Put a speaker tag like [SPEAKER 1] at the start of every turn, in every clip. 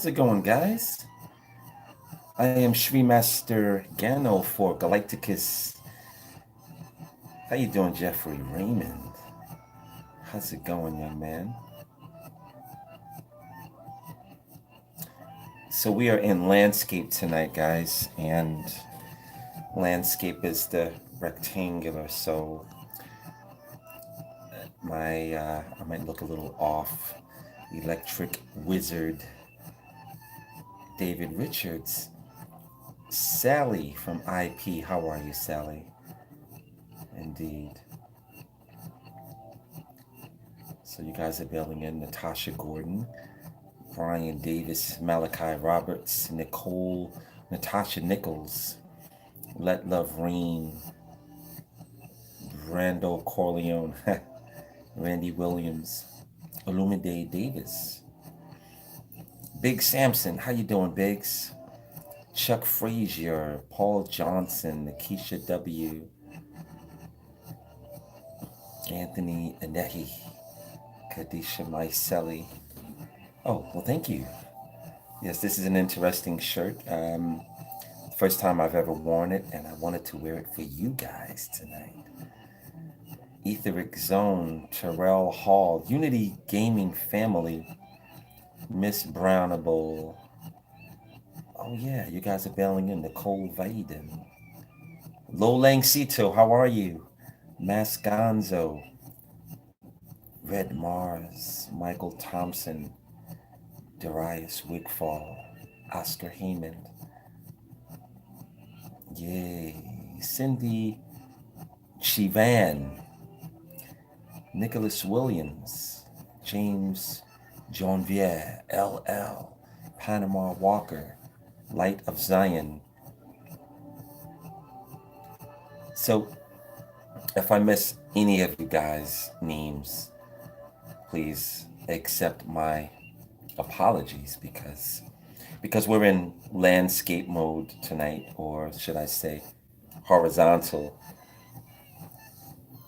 [SPEAKER 1] How's it going, guys? I am Shri Master Gano for Galighticus. How you doing, Jeffrey Raymond? How's it going, young man? So we are in landscape tonight, guys, and landscape is the rectangular. So I might look a little off. Electric Wizard David Richards. Sally from IP. How are you, Sally? Indeed. So you guys are bailing in Natasha Gordon, Brian Davis, Malachi Roberts, Nicole, Natasha Nichols, Let Love Reign, Brando Corleone, Randy Williams, Illumide Davis, Big Samson. How you doing, Biggs? Chuck Frazier, Paul Johnson, Keisha W, Anthony Anehi, Kadisha Myceli. Oh, well, thank you. Yes, this is an interesting shirt. First time I've ever worn it, and I wanted to wear it for you guys tonight. Etheric Zone, Terrell Hall, Unity Gaming Family, Miss Brownable. Oh yeah, you guys are bailing in. Nicole Vaden. Lo Langsito, how are you? Masganzo, Red Mars, Michael Thompson, Darius Wigfall, Oscar Heyman. Yay. Cindy Chivan, Nicholas Williams, James Jonvier, LL, Panama Walker, Light of Zion. So, if I miss any of you guys' names, please accept my apologies because we're in landscape mode tonight, or should I say horizontal.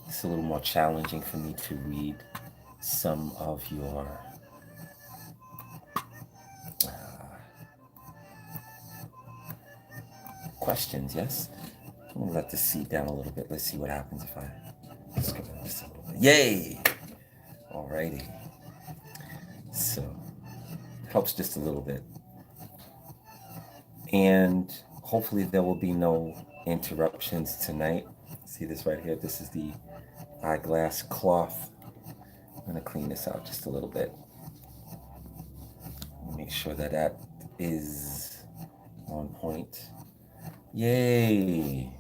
[SPEAKER 1] It's a little more challenging for me to read some of your questions. Yes, I'm gonna let this seat down a little bit. Let's see what happens if I just go down just a little bit. Yay! Alrighty. So helps just a little bit, and hopefully there will be no interruptions tonight. See this right here? This is the eyeglass cloth. I'm gonna clean this out just a little bit. Make sure that that is on point. Yay!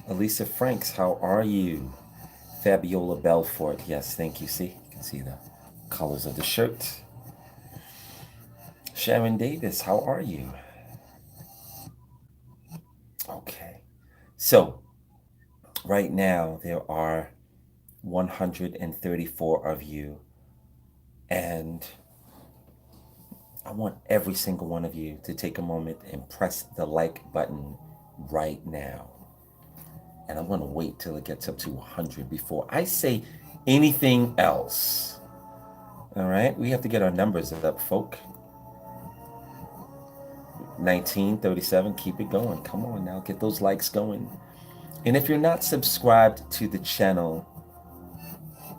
[SPEAKER 1] Elisa Franks, how are you? Fabiola Belfort, yes, thank you. See, you can see the colors of the shirt. Sharon Davis, how are you? Okay, so right now there are 134 of you, and I want every single one of you to take a moment and press the like button right now. And I'm going to wait till it gets up to 100 before I say anything else. All right, we have to get our numbers up, folk. 1937, keep it going. Come on now, get those likes going. And if you're not subscribed to the channel,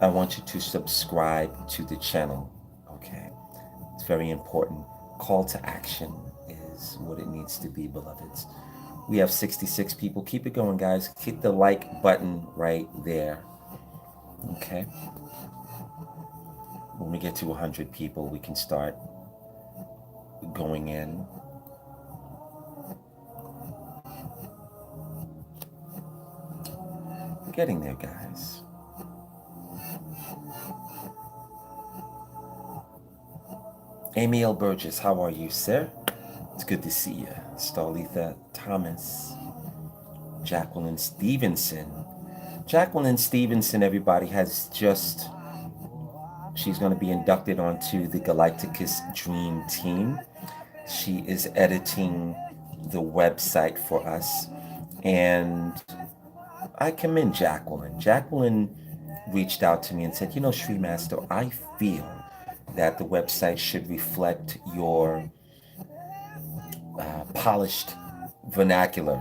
[SPEAKER 1] I want you to subscribe to the channel. Okay, it's very important. Call to action is what it needs to be, beloveds. We have 66 people. Keep it going, guys. Hit the like button right there. Okay. When we get to 100 people, we can start going in. We're getting there, guys. Amy L. Burgess, how are you, sir? It's good to see you. Starletha Thomas. Jacqueline Stevenson. Jacqueline Stevenson, everybody, has just... She's going to be inducted onto the Galacticus Dream Team. She is editing the website for us. And I commend Jacqueline. Jacqueline reached out to me and said, you know, Sri Master, I feel that the website should reflect your polished vernacular.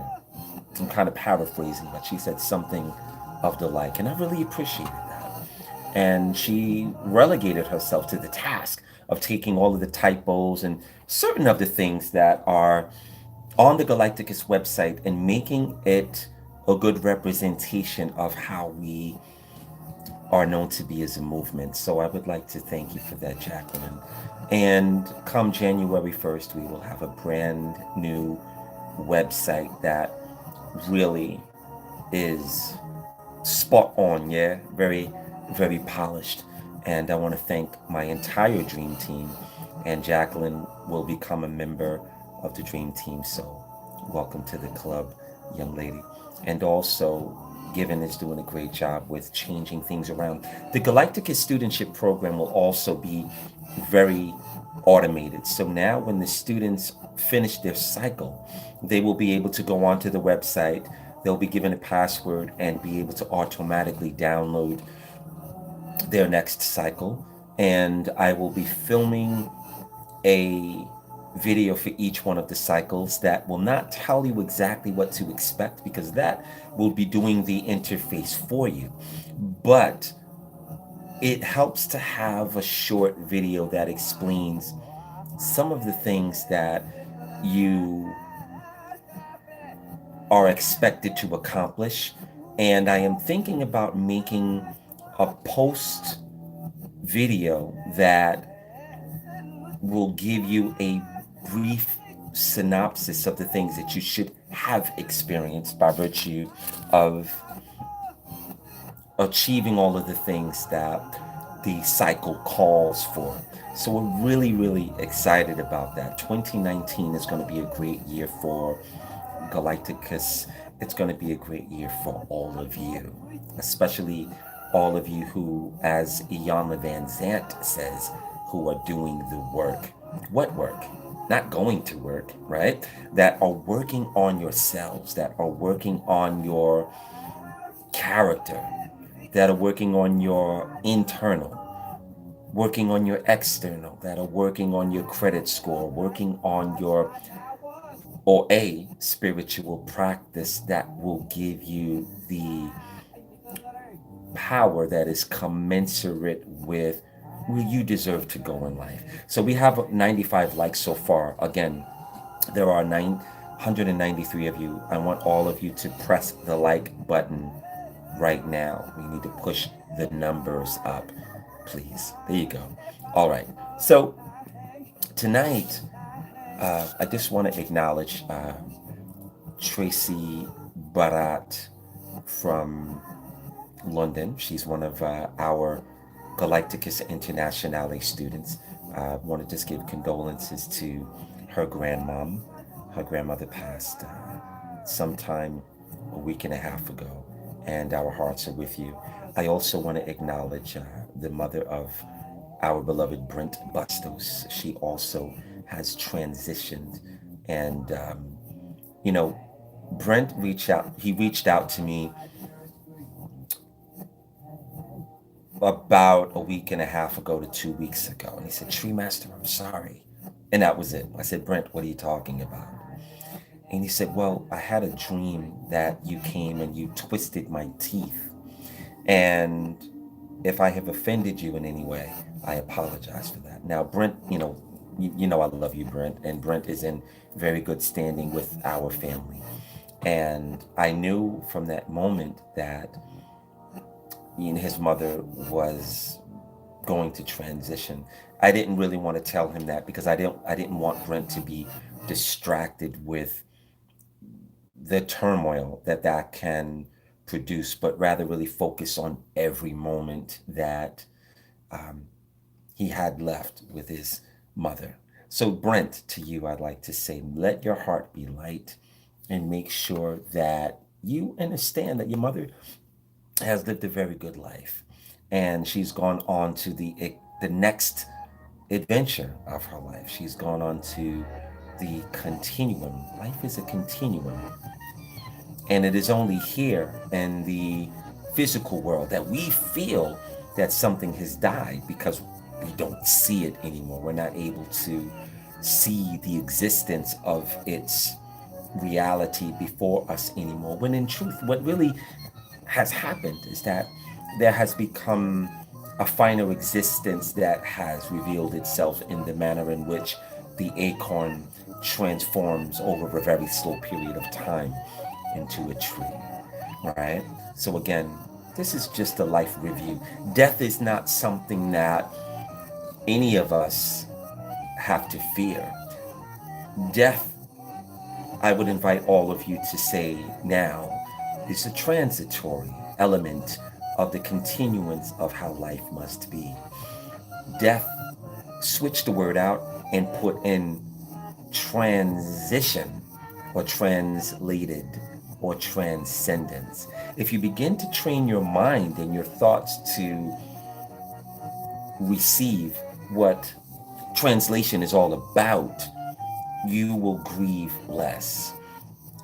[SPEAKER 1] I'm kind of paraphrasing, but she said something of the like, and I really appreciated that. And she relegated herself to the task of taking all of the typos and certain of the things that are on the Galacticus website and making it a good representation of how we are known to be as a movement. So I would like to thank you for that, Jacqueline. And come January 1st, we will have a brand new website that really is spot on, yeah, very, very polished. And I want to thank my entire dream team. And Jacqueline will become a member of the dream team. So welcome to the club, young lady. And also, Given is doing a great job with changing things around. The Galacticus studentship program will also be very automated. So now, when the students finish their cycle, they will be able to go onto the website. They'll be given a password and be able to automatically download their next cycle. And I will be filming a video for each one of the cycles that will not tell you exactly what to expect because that will be doing the interface for you. But it helps to have a short video that explains some of the things that you are expected to accomplish. And I am thinking about making a post video that will give you a brief synopsis of the things that you should have experienced by virtue of achieving all of the things that the cycle calls for. So we're really, really excited about that. 2019 is going to be a great year for Galacticus. It's going to be a great year for all of you, especially all of you who, as Iyanla Van Zant says, who are doing the work. What work? Not going to work, right? That are working on yourselves, that are working on your character, that are working on your internal, working on your external, that are working on your credit score, working on your or a spiritual practice that will give you the power that is commensurate with where you deserve to go in life. So we have 95 likes so far. Again, there are 993 of you. I want all of you to press the like button right now. We need to push the numbers up, please. There you go. All right. So tonight, I just want to acknowledge Tracy Barat from London. She's one of our Galacticus Internationale students. I want to just give condolences to her grandmom. Her grandmother passed sometime a week and a half ago, and our hearts are with you. I also want to acknowledge the mother of our beloved Brent Bustos. She also has transitioned, and you know, Brent reached out. He reached out to me about a week and a half ago to 2 weeks ago, and he said, "Tree Master, I'm sorry," and that was it. I said, "Brent, what are you talking about?" And he said, "Well, I had a dream that you came and you twisted my teeth, and if I have offended you in any way, I apologize for that." Now, Brent, you know I love you, Brent, and Brent is in very good standing with our family. And I knew from that moment that his mother was going to transition. I didn't really want to tell him that because I didn't want Brent to be distracted with the turmoil that that can produce, but rather really focus on every moment that um, he had left with his mother. So, Brent, to you, I'd like to say, let your heart be light and make sure that you understand that your mother has lived a very good life and she's gone on to the next adventure of her life. She's gone on to the continuum. Life is a continuum, and it is only here in the physical world that we feel that something has died because we don't see it anymore. We're not able to see the existence of its reality before us anymore. When in truth, what really has happened is that there has become a finer existence that has revealed itself in the manner in which the acorn transforms over a very slow period of time into a tree, right? So, again, this is just a life review. Death is not something that any of us have to fear. Death, I would invite all of you to say now, is a transitory element of the continuance of how life must be. Death, switch the word out and put in transition or translated or transcendence. If you begin to train your mind and your thoughts to receive what translation is all about, you will grieve less.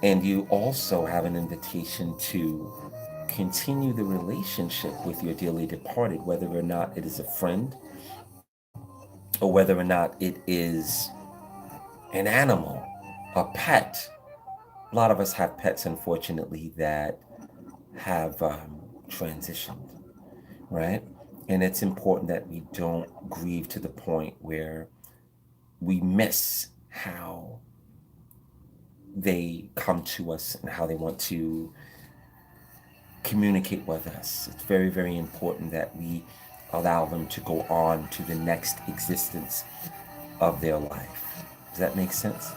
[SPEAKER 1] And you also have an invitation to continue the relationship with your dearly departed, whether or not it is a friend or whether or not it is an animal, a pet. A lot of us have pets, unfortunately, that have transitioned, right? And it's important that we don't grieve to the point where we miss how they come to us and how they want to communicate with us. It's very, very important that we allow them to go on to the next existence of their life. Does that make sense?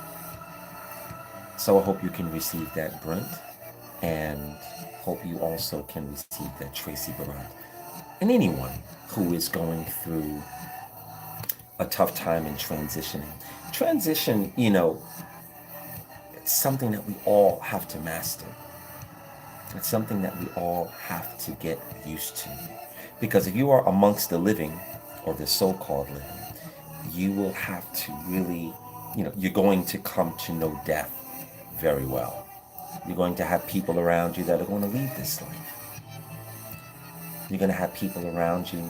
[SPEAKER 1] So I hope you can receive that, Brent, and hope you also can receive that, Tracy Barad. And anyone who is going through a tough time in transitioning. Transition, it's something that we all have to master. It's something that we all have to get used to. Because if you are amongst the living, or the so-called living, you will have to really, you're going to come to know death very well. You're going to have people around you that are going to leave this life. You're going to have people around you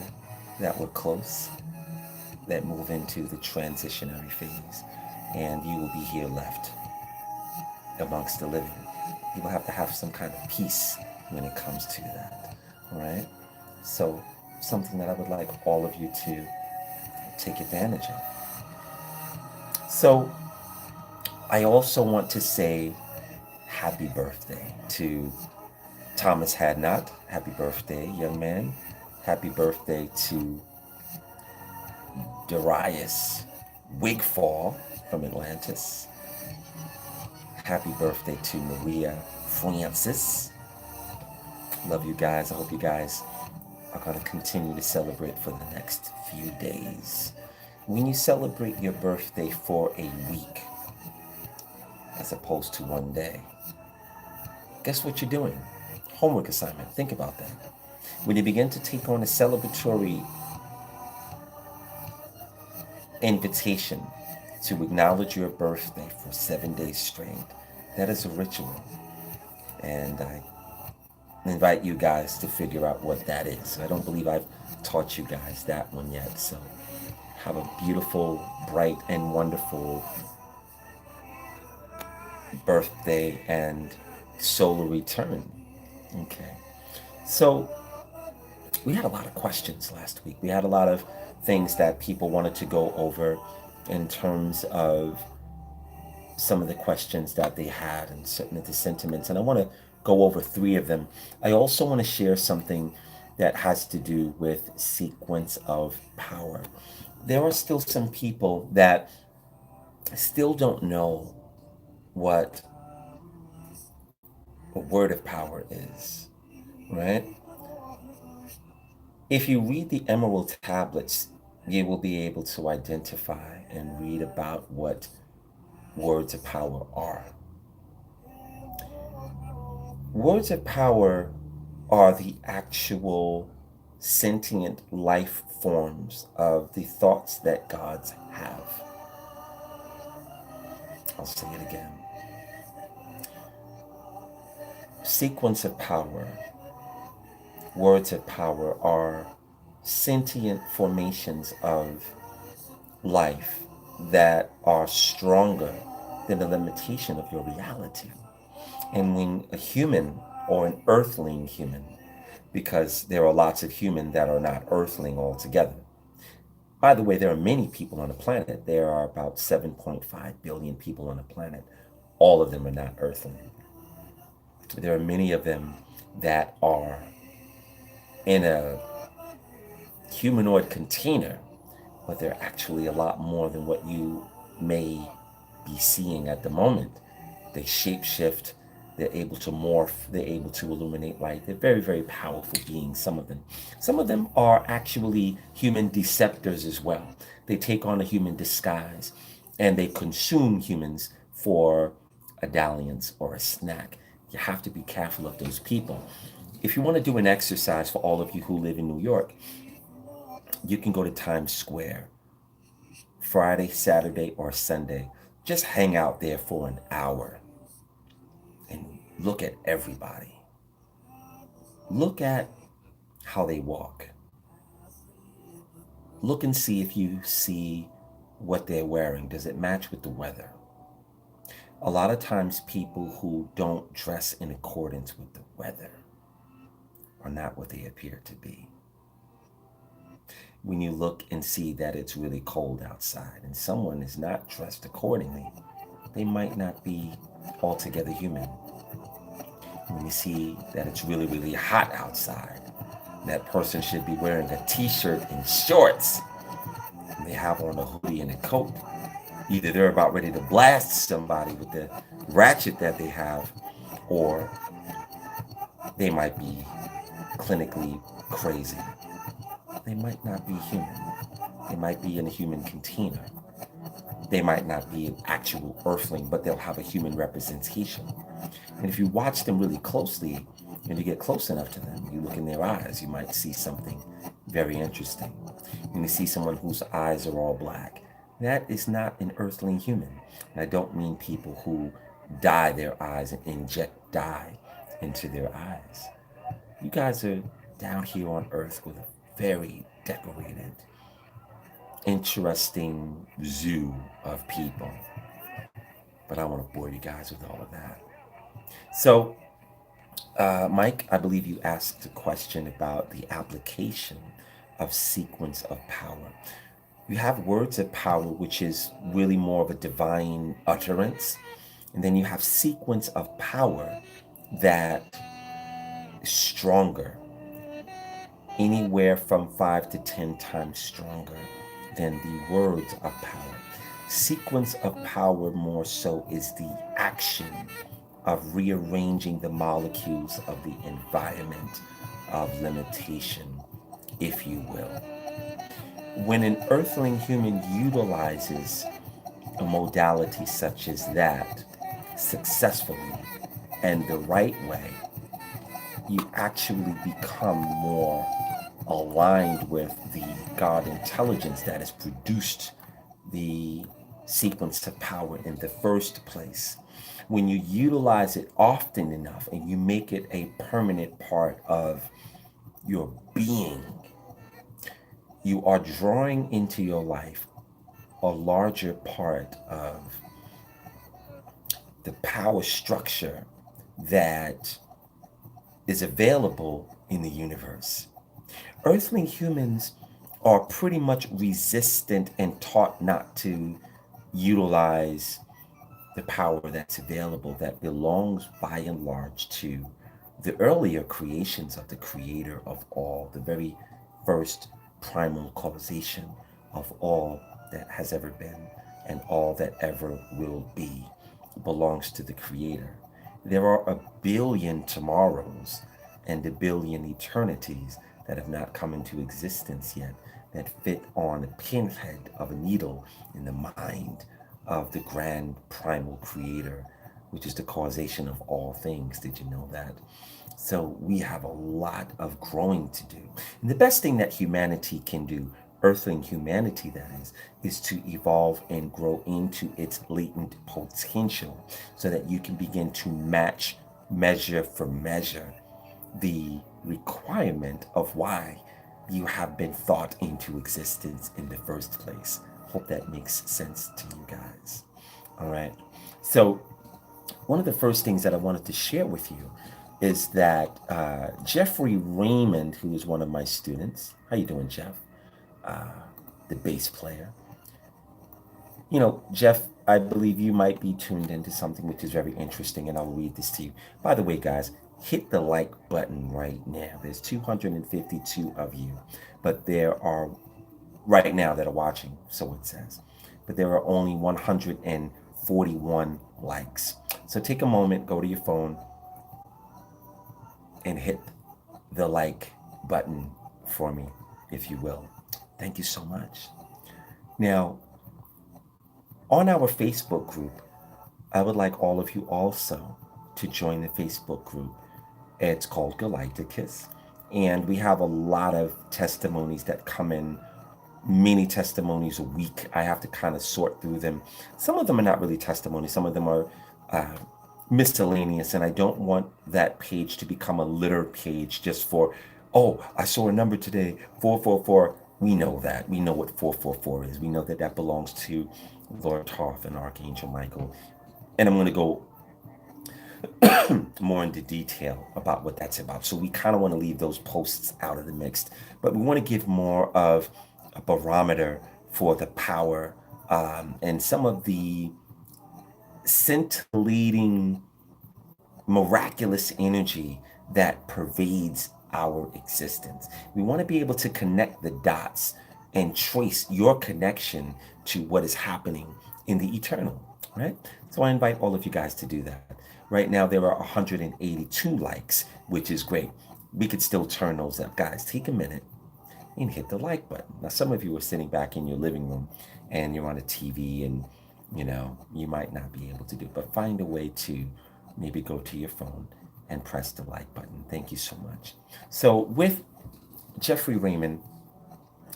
[SPEAKER 1] that were close, that move into the transitionary phase, and you will be here left amongst the living. You will have to have some kind of peace when it comes to that, all right? So, something that I would like all of you to take advantage of. So, I also want to say happy birthday to Thomas Hadnot. Happy birthday, young man. Happy birthday to Darius Wigfall from Atlantis. Happy birthday to Maria Francis. Love you guys. I hope you guys are going to continue to celebrate for the next few days. When you celebrate your birthday for a week, as opposed to one day, guess what you're doing? Homework assignment. Think about that. When you begin to take on a celebratory invitation to acknowledge your birthday for 7 days straight, that is a ritual. And I invite you guys to figure out what that is. I don't believe I've taught you guys that one yet. So have a beautiful, bright, and wonderful birthday and solar return. Okay. So we had a lot of questions last week. We had a lot of things that people wanted to go over in terms of some of the questions that they had and certain of the sentiments. And I want to go over 3 of them. I also want to share something that has to do with sequence of power. There are still some people that still don't know what a word of power is, right? If you read the Emerald Tablets, you will be able to identify and read about what words of power are. Words of power are the actual sentient life forms of the thoughts that gods have. I'll say it again. Sequence of power, words of power are sentient formations of life that are stronger than the limitation of your reality. And when a human or an earthling human, because there are lots of human that are not earthling altogether. By the way, there are many people on the planet. There are about 7.5 billion people on the planet. All of them are not earthling. There are many of them that are in a humanoid container, but they're actually a lot more than what you may be seeing at the moment. They shapeshift, they're able to morph, they're able to illuminate light. They're very, very powerful beings, some of them. Some of them are actually human deceptors as well. They take on a human disguise and they consume humans for a dalliance or a snack. You have to be careful of those people. If you want to do an exercise for all of you who live in New York, you can go to Times Square Friday, Saturday, or Sunday. Just hang out there for an hour and look at everybody. Look at how they walk. Look and see if you see what they're wearing. Does it match with the weather? A lot of times, people who don't dress in accordance with the weather are not what they appear to be. When you look and see that it's really cold outside and someone is not dressed accordingly, they might not be altogether human. When you see that it's really, really hot outside, that person should be wearing a t-shirt and shorts, and they have on a hoodie and a coat. Either they're about ready to blast somebody with the ratchet that they have, or they might be clinically crazy. They might not be human. They might be in a human container. They might not be an actual earthling, but they'll have a human representation. And if you watch them really closely, and you get close enough to them, you look in their eyes, you might see something very interesting. When you see someone whose eyes are all black, that is not an earthling human. And I don't mean people who dye their eyes and inject dye into their eyes. You guys are down here on earth with a very decorated, interesting zoo of people. But I don't want to bore you guys with all of that. So, Mike, I believe you asked a question about the application of sequence of power. You have words of power, which is really more of a divine utterance. And then you have sequence of power that is stronger, anywhere from 5 to 10 times stronger than the words of power. Sequence of power more so is the action of rearranging the molecules of the environment of limitation, if you will. When an earthling human utilizes a modality such as that successfully and the right way, you actually become more aligned with the God intelligence that has produced the sequence of power in the first place. When you utilize it often enough and you make it a permanent part of your being, you are drawing into your life a larger part of the power structure that is available in the universe. Earthling humans are pretty much resistant and taught not to utilize the power that's available that belongs by and large to the earlier creations of the creator of all, the very first primal causation of all that has ever been and all that ever will be belongs to the creator. There are a billion tomorrows and a billion eternities that have not come into existence yet that fit on a pinhead of a needle in the mind of the grand primal creator, which is the causation of all things. Did you know that? So we have a lot of growing to do. And the best thing that humanity can do, earthling humanity that is to evolve and grow into its latent potential so that you can begin to match measure for measure the requirement of why you have been thought into existence in the first place. Hope that makes sense to you guys. All right. So, one of the first things that I wanted to share with you is that Jeffrey Raymond, who is one of my students, how you doing, Jeff? The bass player. You know, Jeff, I believe you might be tuned into something which is very interesting, and I'll read this to you. By the way, guys, hit the like button right now. There's 252 of you, but there are right now that are watching, so it says. But there are only 141 likes. So take a moment, go to your phone, and hit the like button for me, if you will. Thank you so much. Now, on our Facebook group, I would like all of you also to join the Facebook group. It's called Galighticus, and we have a lot of testimonies that come in, many testimonies a week. I have to kind of sort through them. Some of them are not really testimonies, some of them are uh, miscellaneous, and I don't want that page to become a litter page just for, oh, I saw a number today, 444. We know that. We know what 444 is. We know that that belongs to Lord Thoth and Archangel Michael. And I'm going to go more into detail about what that's about. So we kind of want to leave those posts out of the mix, but we want to give more of a barometer for the power and some of the scintillating, miraculous energy that pervades our existence. We want to be able to connect the dots and trace your connection to what is happening in the eternal, right? So I invite all of you guys to do that. Right now, there are 182 likes, which is great. We could still turn those up. Guys, take a minute and hit the like button. Now, some of you are sitting back in your living room and you're on a TV and, you know, you might not be able to do it, but find a way to maybe go to your phone and press the like button. Thank you so much. So, with Jeffrey Raymond,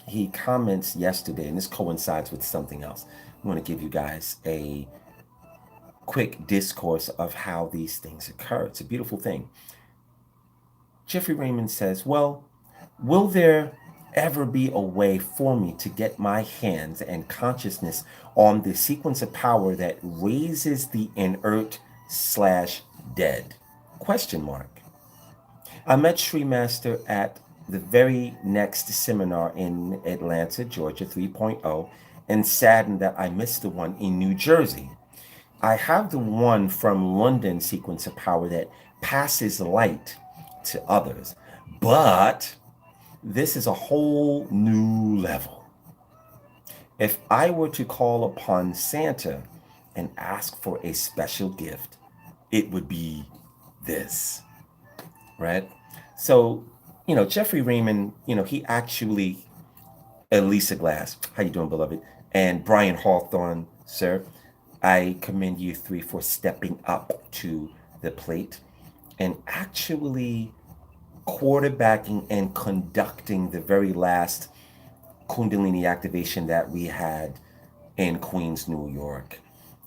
[SPEAKER 1] he comments yesterday, and this coincides with something else. I want to give you guys a quick discourse of how these things occur. It's a beautiful thing. Jeffrey Raymond says, well, will there ever be a way for me to get my hands and consciousness on the sequence of power that raises the inert slash dead? Question mark. I met Sri Master at the very next seminar in Atlanta, Georgia 3.0, and saddened that I missed the one in New Jersey. I have the one from London sequence of power that passes light to others, but this is a whole new level. If I were to call upon Santa and ask for a special gift, it would be this, right? So, you know, Jeffrey Raymond, you know, he actually, Elisa Glass, how you doing, beloved? And Brian Hawthorne, sir, I commend you three for stepping up to the plate and actually quarterbacking and conducting the very last Kundalini activation that we had in Queens, New York.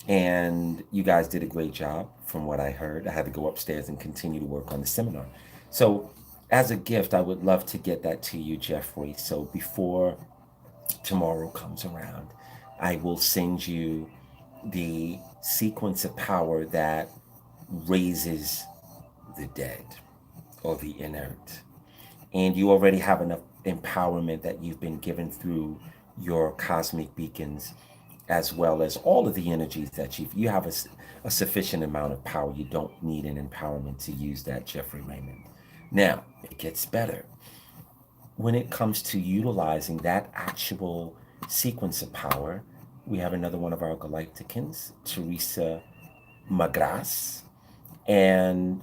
[SPEAKER 1] And you guys did a great job from what I heard. I had to go upstairs and continue to work on the seminar. So, as a gift, I would love to get that to you, Jeffrey. So, before tomorrow comes around, I will send you the sequence of power that raises the dead or the inert. And you already have enough empowerment that you've been given through your cosmic beacons, as well as all of the energies that you have a sufficient amount of power. You don't need an empowerment to use that, Jeffrey Raymond. Now, it gets better. When it comes to utilizing that actual sequence of power, we have another one of our Galacticans, Teresa Magras. And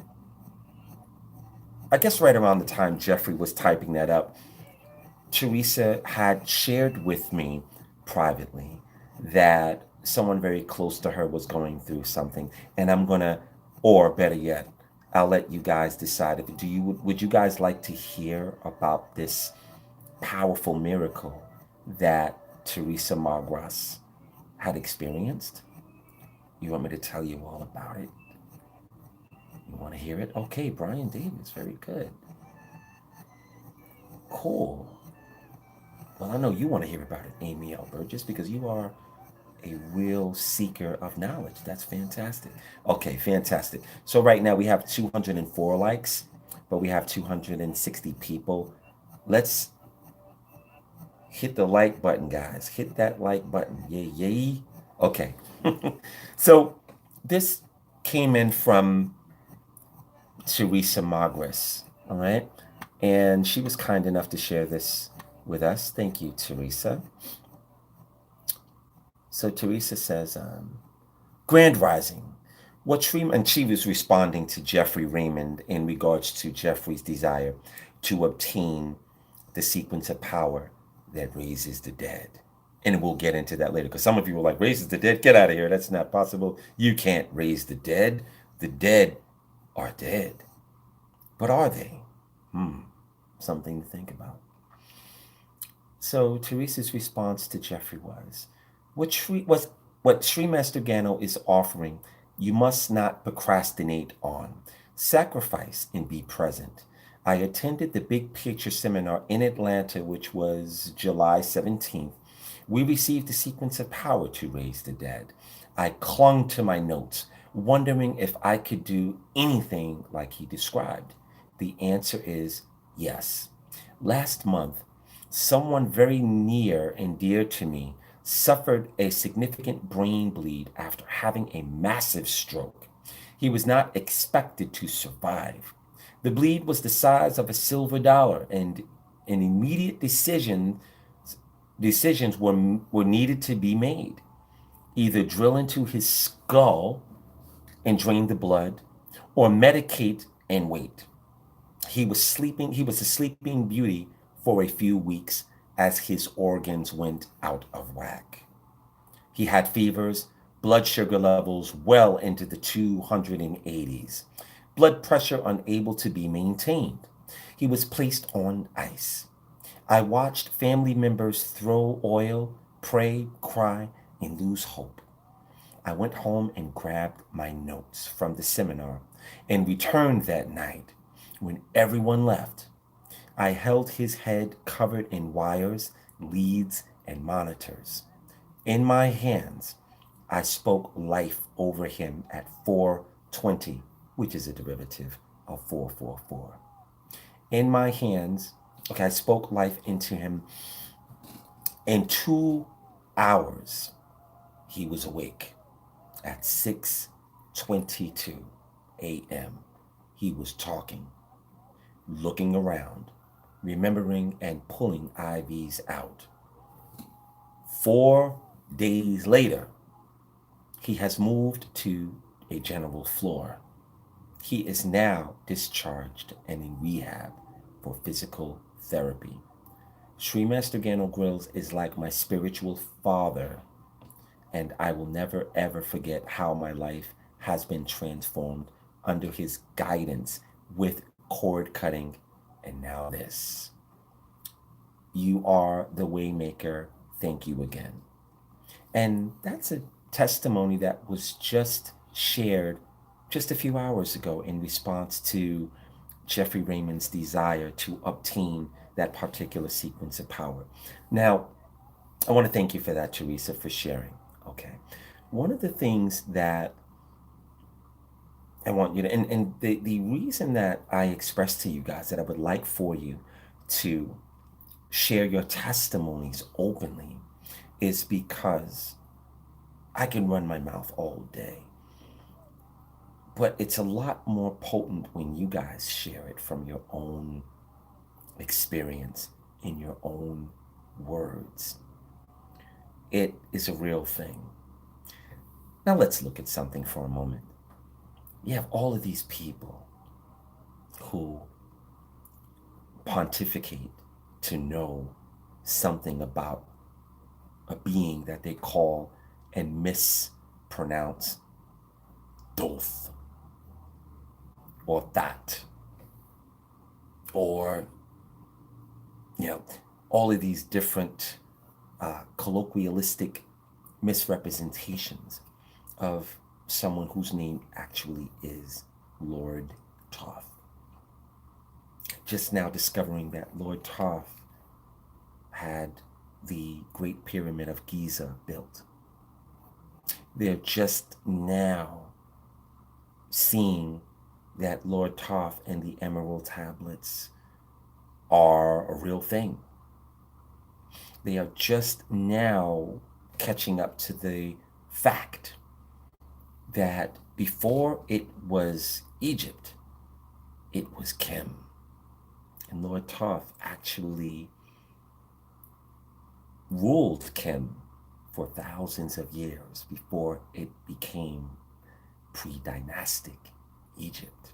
[SPEAKER 1] I guess right around the time Jeffrey was typing that up, Teresa had shared with me privately that someone very close to her was going through something, and I'm gonna, or better yet, I'll let you guys decide. If do you would you guys like to hear about this powerful miracle that Teresa Magras had experienced? You want me to tell you all about it? You want to hear it? Okay, Brian Davis, very good. Cool. Well, I know you want to hear about it, Amy L. Burgess, because you are a real seeker of knowledge. That's fantastic. Okay, fantastic. So right now we have 204 likes, but we have 260 people. Let's hit the like button, guys. Hit that like button. Yay, yay. Okay. So this came in from Teresa Magris, all right? And she was kind enough to share this with us. Thank you, Teresa. So Teresa says, Grand Rising. What Shrima, and she was responding to Jeffrey Raymond in regards to Jeffrey's desire to obtain the sequence of power that raises the dead. And we'll get into that later because some of you were like, raises the dead? Get out of here. That's not possible. You can't raise the dead. The dead are dead. But are they? Something to think about. So Teresa's response to Jeffrey was, what Sri Master Gano is offering, you must not procrastinate on. Sacrifice and be present. I attended the Big Picture Seminar in Atlanta, which was July 17th. We received the sequence of power to raise the dead. I clung to my notes, wondering if I could do anything like he described. The answer is yes. Last month, someone very near and dear to me suffered a significant brain bleed after having a massive stroke. He was not expected to survive. The bleed was the size of a silver dollar, and an immediate decisions were needed to be made. Either drill into his skull and drain the blood, or medicate and wait. He was a sleeping beauty for a few weeks as his organs went out of whack. He had fevers, blood sugar levels well into the 280s, blood pressure unable to be maintained. He was placed on ice. I watched family members throw oil, pray, cry, and lose hope. I went home and grabbed my notes from the seminar and returned that night. When everyone left, I held his head covered in wires, leads, and monitors. In my hands, I spoke life over him at 420, which is a derivative of 444. In my hands, okay, I spoke life into him. In 2 hours, he was awake. At 6:22 a.m., he was talking, looking around, remembering and pulling IVs out. 4 days later, he has moved to a general floor. He is now discharged and in rehab for physical therapy. Sri Master Gano Grills is like my spiritual father, and I will never ever forget how my life has been transformed under his guidance with cord cutting and now this. You are the waymaker. Thank you again. And that's a testimony that was just shared just a few hours ago in response to Jeffrey Raymond's desire to obtain that particular sequence of power. Now, I want to thank you for that, Teresa, for sharing. Okay. One of the things that I want you to, and the reason that I expressed to you guys that I would like for you to share your testimonies openly is because I can run my mouth all day. But it's a lot more potent when you guys share it from your own experience in your own words. It is a real thing. Now let's look at something for a moment. You have all of these people who pontificate to know something about a being that they call and mispronounce Thoth or that, or all of these different colloquialistic misrepresentations of someone whose name actually is Lord Thoth. Just now discovering that Lord Thoth had the Great Pyramid of Giza built. They're just now seeing that Lord Thoth and the Emerald Tablets are a real thing. They are just now catching up to the fact that before it was Egypt, it was Kem. And Lord Thoth actually ruled Kem for thousands of years before it became pre-dynastic Egypt.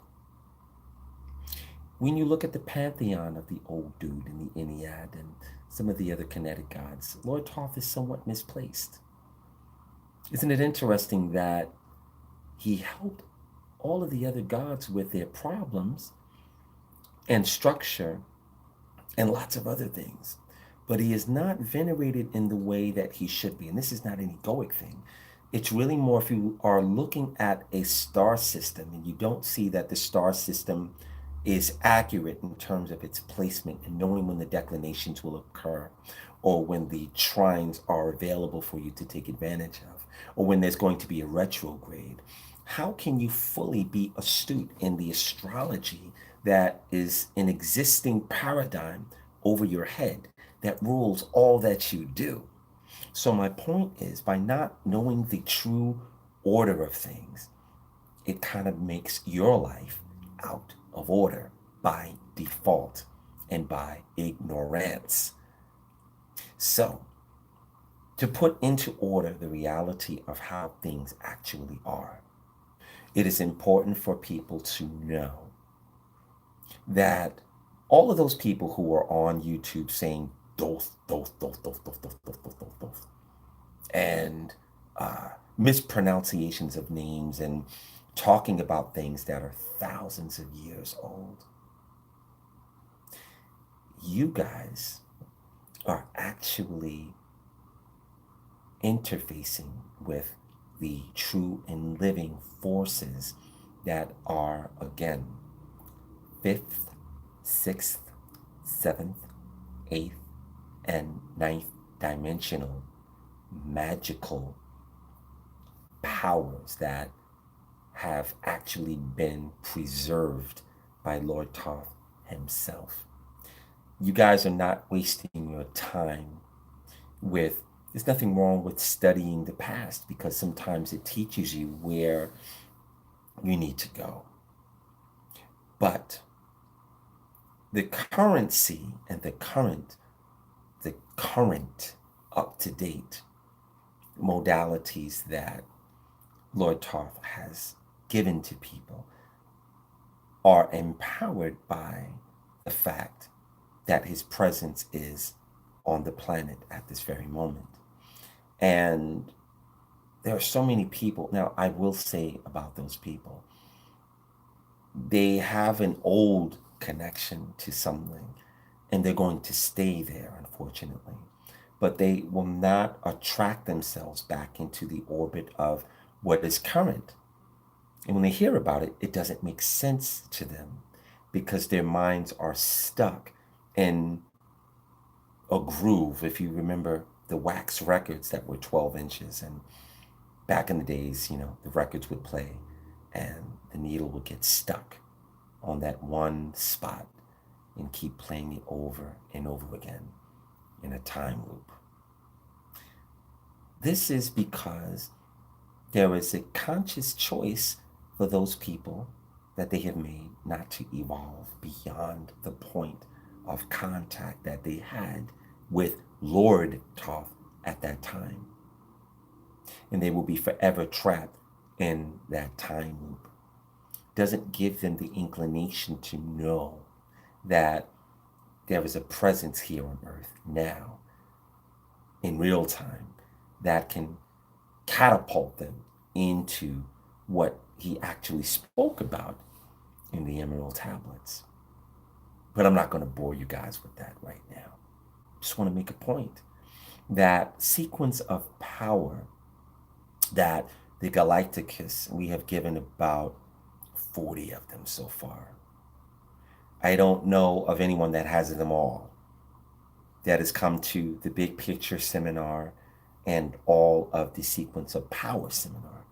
[SPEAKER 1] When you look at the pantheon of the old dude in the Ennead and some of the other kinetic gods, Lord Thoth is somewhat misplaced. Isn't it interesting that he helped all of the other gods with their problems and structure and lots of other things, but he is not venerated in the way that he should be? And this is not an egoic thing. It's really more if you are looking at a star system and you don't see that the star system is accurate in terms of its placement and knowing when the declinations will occur, or when the trines are available for you to take advantage of, or when there's going to be a retrograde. How can you fully be astute in the astrology that is an existing paradigm over your head that rules all that you do? So my point is, by not knowing the true order of things, it kind of makes your life out of order by default and by ignorance. So, to put into order the reality of how things actually are, it is important for people to know that all of those people who are on YouTube saying Thoth, Thoth, Thoth, Thoth, Thoth, Thoth, Thoth, Thoth, Thoth, Thoth, and mispronunciations of names and talking about things that are thousands of years old, you guys are actually interfacing with the true and living forces that are, again, fifth, sixth, seventh, eighth, and ninth dimensional magical powers that have actually been preserved by Lord Thoth himself. You guys are not wasting your time with, there's nothing wrong with studying the past, because sometimes it teaches you where you need to go. But the currency and the current up to date modalities that Lord Thoth has given to people are empowered by the fact that his presence is on the planet at this very moment. And there are so many people. Now, I will say about those people, they have an old connection to something, and they're going to stay there, unfortunately. But they will not attract themselves back into the orbit of what is current. And when they hear about it, it doesn't make sense to them, because their minds are stuck in a groove. If you remember the wax records that were 12 inches, and back in the days, the records would play and the needle would get stuck on that one spot and keep playing it over and over again in a time loop. This is because there is a conscious choice for those people that they have made not to evolve beyond the point of contact that they had with Lord Thoth at that time. And they will be forever trapped in that time loop. Doesn't give them the inclination to know that there is a presence here on earth now, in real time, that can catapult them into what he actually spoke about in the Emerald Tablets. But I'm not going to bore you guys with that right now. Just want to make a point. That sequence of power that the Galighticus, we have given about 40 of them so far. I don't know of anyone that has them all. that has come to the Big Picture Seminar and all of the Sequence of Power Seminar.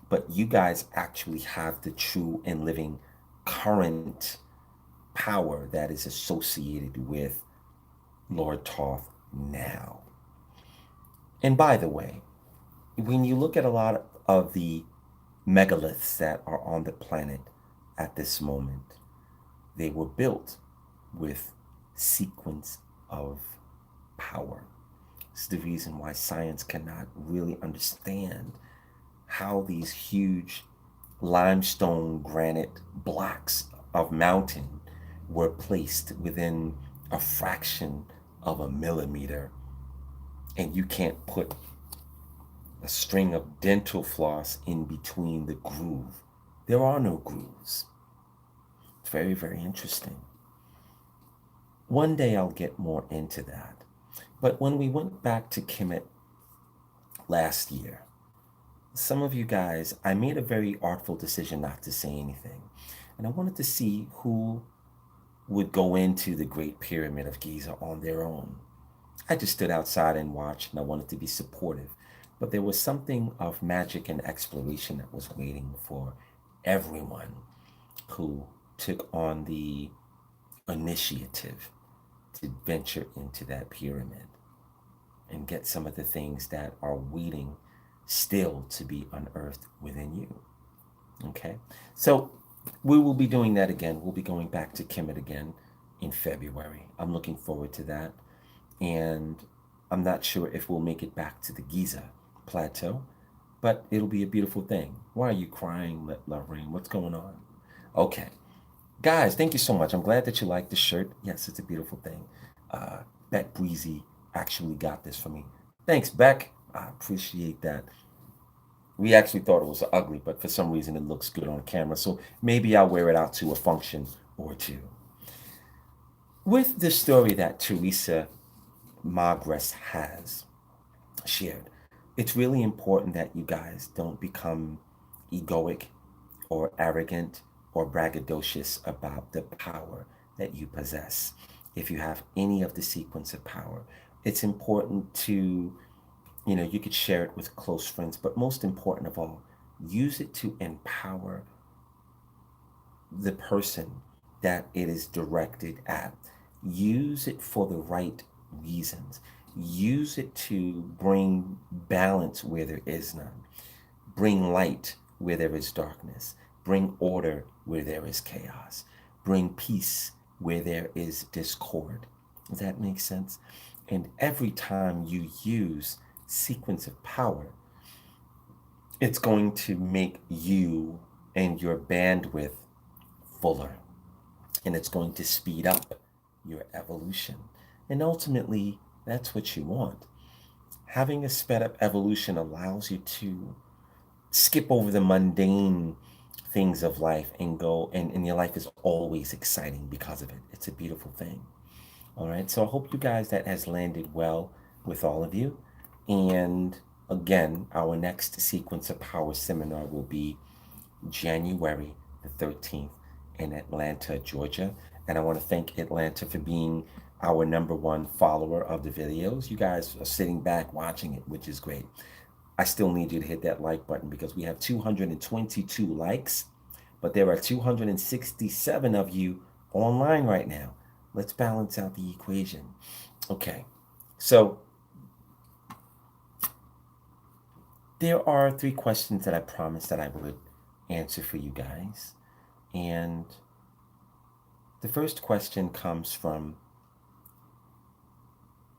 [SPEAKER 1] But you guys actually have the true and living current power that is associated with Lord Thoth now. And by the way, when you look at a lot of the megaliths that are on the planet at this moment, they were built with sequence of power. It's the reason why science cannot really understand how these huge limestone granite blocks of mountain were placed within a fraction of a millimeter, and you can't put a string of dental floss in between the groove. There are no grooves. It's very, very interesting. One day I'll get more into that. But when we went back to Kemet last year, some of you guys, I made a very artful decision not to say anything. And I wanted to see who would go into the Great Pyramid of Giza on their own. I just stood outside and watched, and I wanted to be supportive. But there was something of magic and exploration that was waiting for everyone who took on the initiative to venture into that pyramid and get some of the things that are waiting still to be unearthed within you. Okay? So we will be doing that again. We'll be going back to Kemet again in February. I'm looking forward to that. And I'm not sure if we'll make it back to the Giza plateau, but it'll be a beautiful thing. Why are you crying, Lorraine? What's going on? Okay. Guys, thank you so much. I'm glad that you like the shirt. Yes, it's a beautiful thing. Beck Breezy actually got this for me. Thanks, Beck. I appreciate that. We actually thought it was ugly, but for some reason it looks good on camera. So maybe I'll wear it out to a function or two. With the story that Teresa Magres has shared, it's really important that you guys don't become egoic or arrogant or braggadocious about the power that you possess. If you have any of the sequence of power, it's important to, you could share it with close friends, but most important of all, use it to empower the person that it is directed at. Use it for the right reasons. Use it to bring balance where there is none. Bring light where there is darkness. Bring order where there is chaos. Bring peace where there is discord. Does that make sense? And every time you use sequence of power, it's going to make you and your bandwidth fuller. And it's going to speed up your evolution. And ultimately, that's what you want. Having a sped up evolution allows you to skip over the mundane things of life and go, and your life is always exciting because of it. It's a beautiful thing. All right. So I hope you guys that has landed well with all of you. And again, our next Sequence of Power seminar will be January the 13th in Atlanta, Georgia. And I want to thank Atlanta for being our #1 follower of the videos. You guys are sitting back watching it, which is great. I still need you to hit that like button because we have 222 likes, but there are 267 of you online right now. Let's balance out the equation. Okay, so there are 3 questions that I promised that I would answer for you guys. And the first question comes from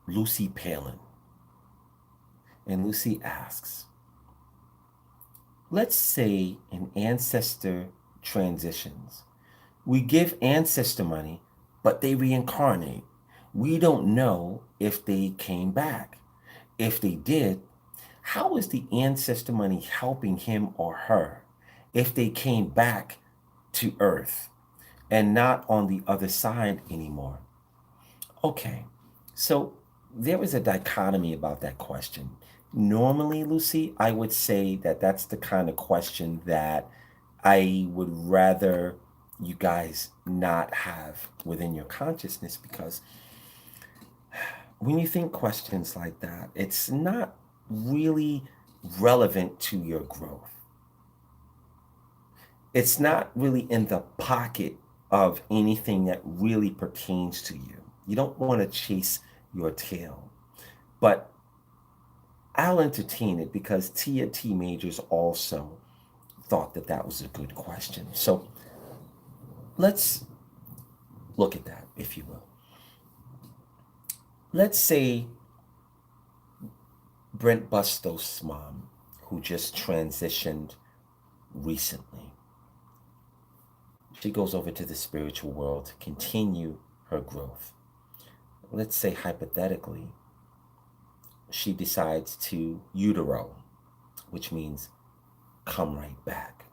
[SPEAKER 1] Lucy Palin. And Lucy asks, let's say an ancestor transitions. We give ancestor money, but they reincarnate. We don't know if they came back. If they did, how is the ancestor money helping him or her if they came back to Earth and not on the other side anymore? Okay, so there is a dichotomy about that question. Normally, Lucy, I would say that that's the kind of question that I would rather you guys not have within your consciousness, because when you think questions like that, it's not really relevant to your growth. It's not really in the pocket of anything that really pertains to you. You don't want to chase your tail. But I'll entertain it because Tia T Majors also thought that that was a good question. So let's look at that, if you will. Let's say Brent Bustos' mom, who just transitioned recently, she goes over to the spiritual world to continue her growth. Let's say hypothetically, she decides to utero, which means come right back,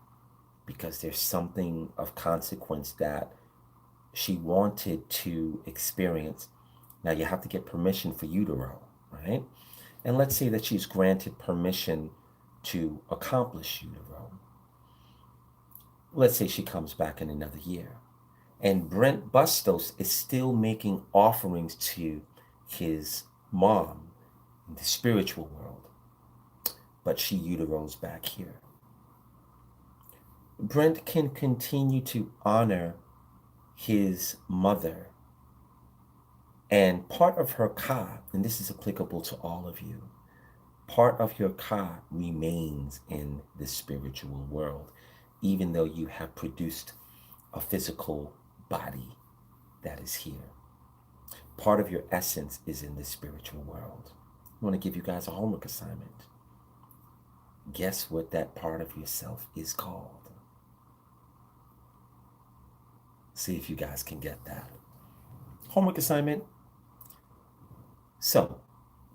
[SPEAKER 1] because there's something of consequence that she wanted to experience. Now you have to get permission for utero, right? And let's say that she's granted permission to accomplish utero. Let's say she comes back in another year. And Brent Bustos is still making offerings to his mom in the spiritual world, but she uteros back here. Brent can continue to honor his mother, and part of her ka, and this is applicable to all of you, part of your ka remains in the spiritual world, even though you have produced a physical body that is here. Part of your essence is in the spiritual world. I want to give you guys a homework assignment. Guess what that part of yourself is called? See if you guys can get that. Homework assignment. So,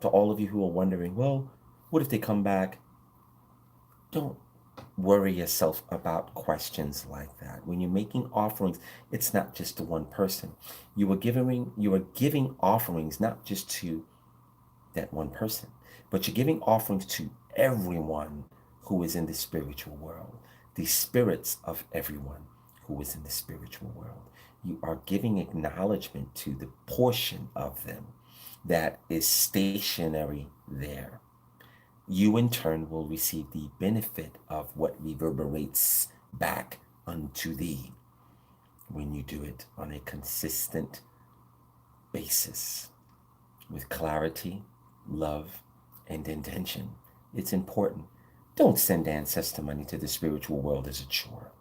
[SPEAKER 1] to all of you who are wondering, well, what if they come back? Don't worry yourself about questions like that. When you're making offerings, it's not just to one person. You are giving offerings not just to that one person, but you're giving offerings to everyone who is in the spiritual world, the spirits of everyone who is in the spiritual world. You are giving acknowledgement to the portion of them that is stationary there. You in turn will receive the benefit of what reverberates back unto thee when you do it on a consistent basis with clarity, love, and intention. It's important. Don't send ancestor money to the spiritual world as a chore.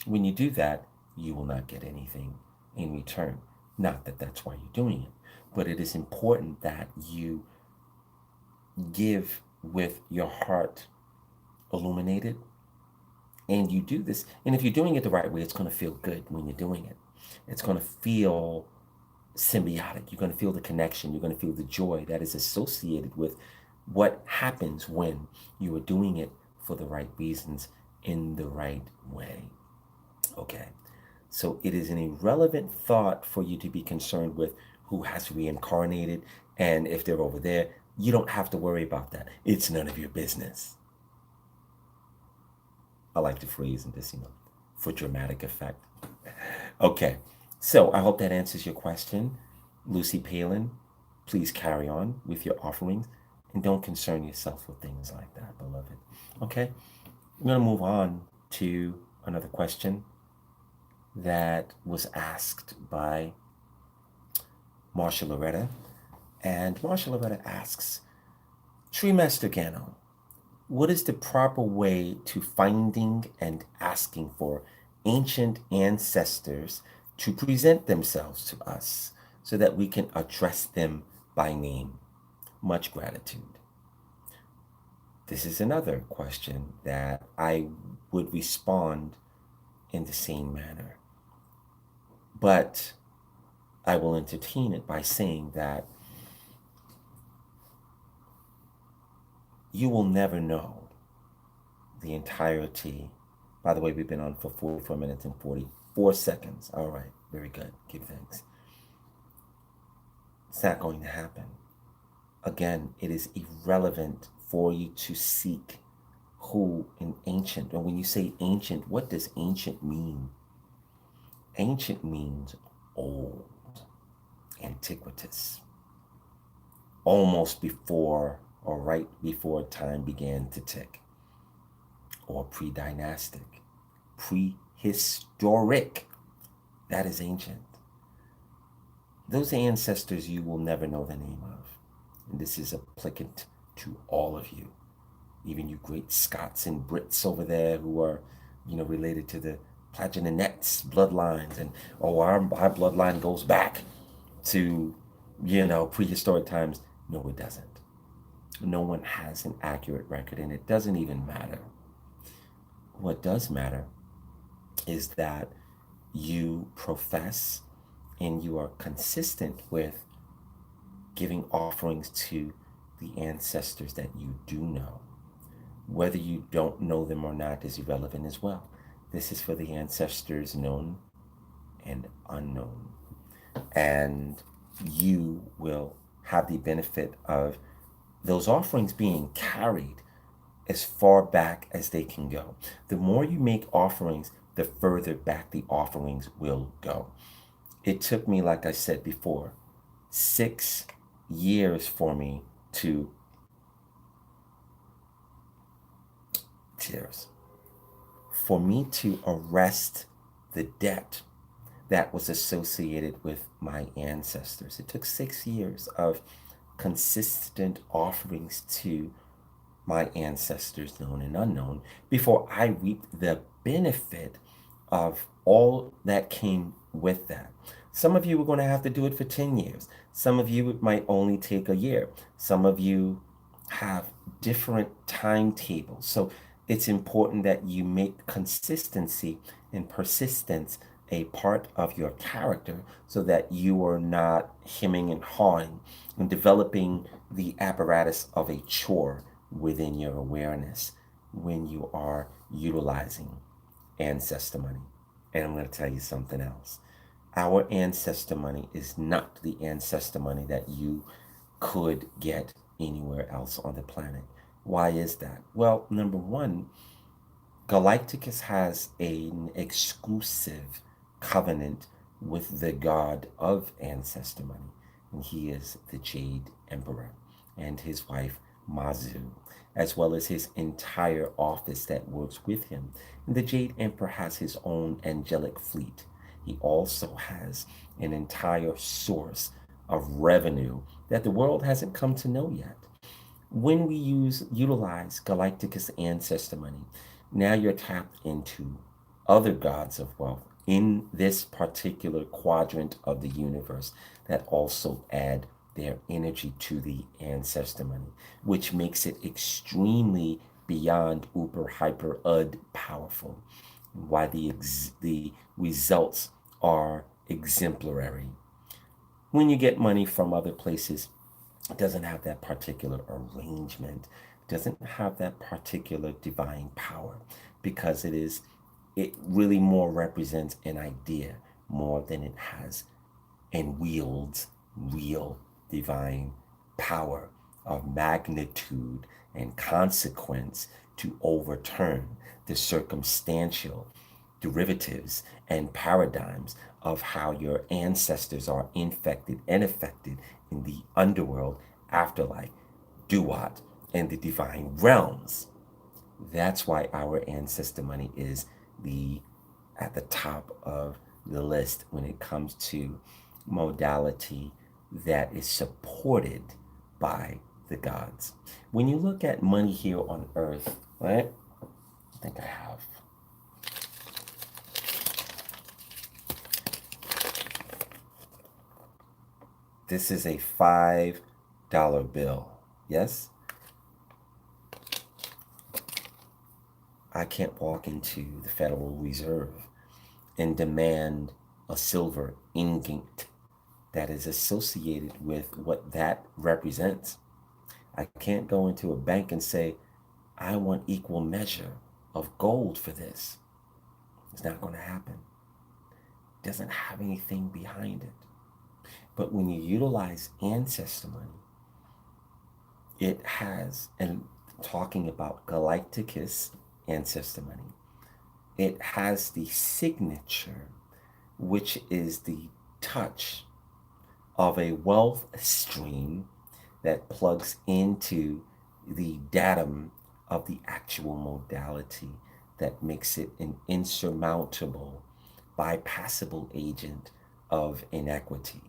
[SPEAKER 1] When you do that, you will not get anything in return. Not that that's why you're doing it, but it is important that you give with your heart illuminated, and you do this. And if you're doing it the right way, it's going to feel good when you're doing it. It's going to feel symbiotic. You're going to feel the connection. You're going to feel the joy that is associated with what happens when you are doing it for the right reasons in the right way. Okay. So it is an irrelevant thought for you to be concerned with who has reincarnated, and if they're over there. You don't have to worry about that. It's none of your business. I like the phrase in this, for dramatic effect. Okay, so I hope that answers your question. Lucy Palin, please carry on with your offerings and don't concern yourself with things like that, beloved. Okay, I'm going to move on to another question that was asked by Marsha Loretta. And Marsha Loretta asks, Tree Master Gano, what is the proper way to finding and asking for ancient ancestors to present themselves to us so that we can address them by name? Much gratitude. This is another question that I would respond in the same manner. But I will entertain it by saying that you will never know the entirety. By the way, we've been on for 44 minutes and 44 seconds. All right, very good. Give thanks. It's not going to happen. Again, it is irrelevant for you to seek who an ancient, and when you say ancient, what does ancient mean? Ancient means old, antiquitous. almost before or right before time began to tick, or pre-dynastic, prehistoric. That is ancient. Those ancestors you will never know the name of. And this is applicant to all of you, even you great Scots and Brits over there who are, related to the Plantagenets bloodlines, and our bloodline goes back to, prehistoric times. No, it doesn't. No one has an accurate record, and it doesn't even matter. What does matter is that you profess and you are consistent with giving offerings to the ancestors that you do know. Whether you don't know them or not is irrelevant as well. This is for the ancestors known and unknown. And you will have the benefit of those offerings being carried as far back as they can go. The more you make offerings, the further back the offerings will go. It took me, like I said before, 6 years for me to tears for me to arrest the debt that was associated with my ancestors. It took 6 years of consistent offerings to my ancestors, known and unknown, before I reaped the benefit of all that came with that. Some of you are going to have to do it for 10 years. Some of you, it might only take a year. Some of you have different timetables. So it's important that you make consistency and persistence a part of your character so that you are not hemming and hawing and developing the apparatus of a chore within your awareness when you are utilizing ancestor money. And I'm going to tell you something else. Our ancestor money is not the ancestor money that you could get anywhere else on the planet. Why is that? Well, number one, Galighticus has an exclusive covenant with the god of ancestor money, and he is the Jade Emperor and his wife Mazu, as well as his entire office that works with him. And the Jade Emperor has his own angelic fleet. He also has an entire source of revenue that the world hasn't come to know yet. When we utilize Galighticus ancestor money, now you're tapped into other gods of wealth in this particular quadrant of the universe that also add their energy to the ancestor money, which makes it extremely beyond uber hyper powerful. Why the results are exemplary. When you get money from other places, it doesn't have that particular arrangement, it doesn't have that particular divine power, because it really more represents an idea more than it has and wields real divine power of magnitude and consequence to overturn the circumstantial derivatives and paradigms of how your ancestors are infected and affected in the underworld, afterlife, duat, and the divine realms. That's why our ancestor money is at the top of the list when it comes to modality that is supported by the gods. When you look at money here on earth, right? I think I have. This is a $5 bill. Yes? I can't walk into the Federal Reserve and demand a silver ingot that is associated with what that represents. I can't go into a bank and say, I want equal measure of gold for this. It's not going to happen. It doesn't have anything behind it. But when you utilize ancestor money, it has, and talking about Galighticus ancestor money, it has the signature, which is the touch of a wealth stream that plugs into the datum of the actual modality that makes it an insurmountable, bypassable agent of inequity.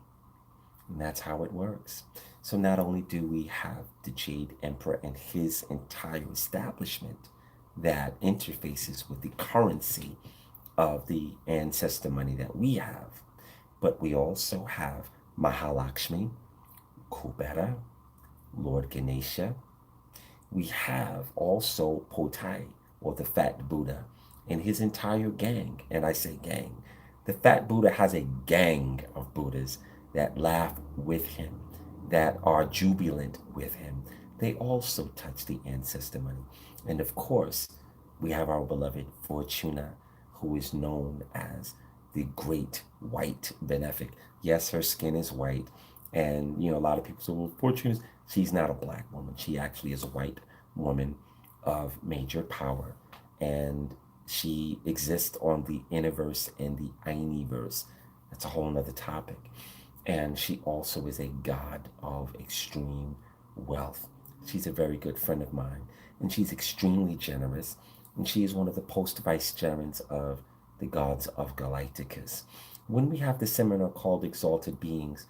[SPEAKER 1] And that's how it works. So not only do we have the Jade Emperor and his entire establishment that interfaces with the currency of the ancestor money that we have, but we also have Mahalakshmi, Kubera, Lord Ganesha. We have also Potai, or the Fat Buddha, and his entire gang. And I say gang. The Fat Buddha has a gang of Buddhas that laugh with him, that are jubilant with him. They also touch the ancestor money. And of course, we have our beloved Fortuna, who is known as the great white benefic. Yes, her skin is white. And, a lot of people say, well, Fortuna's, she's not a black woman. She actually is a white woman of major power. And she exists on the Inniverse and the Iniverse. That's a whole nother topic. And she also is a god of extreme wealth. She's a very good friend of mine, and she's extremely generous. And she is one of the post vicegerents of the gods of Galighticus. When we have the seminar called Exalted Beings,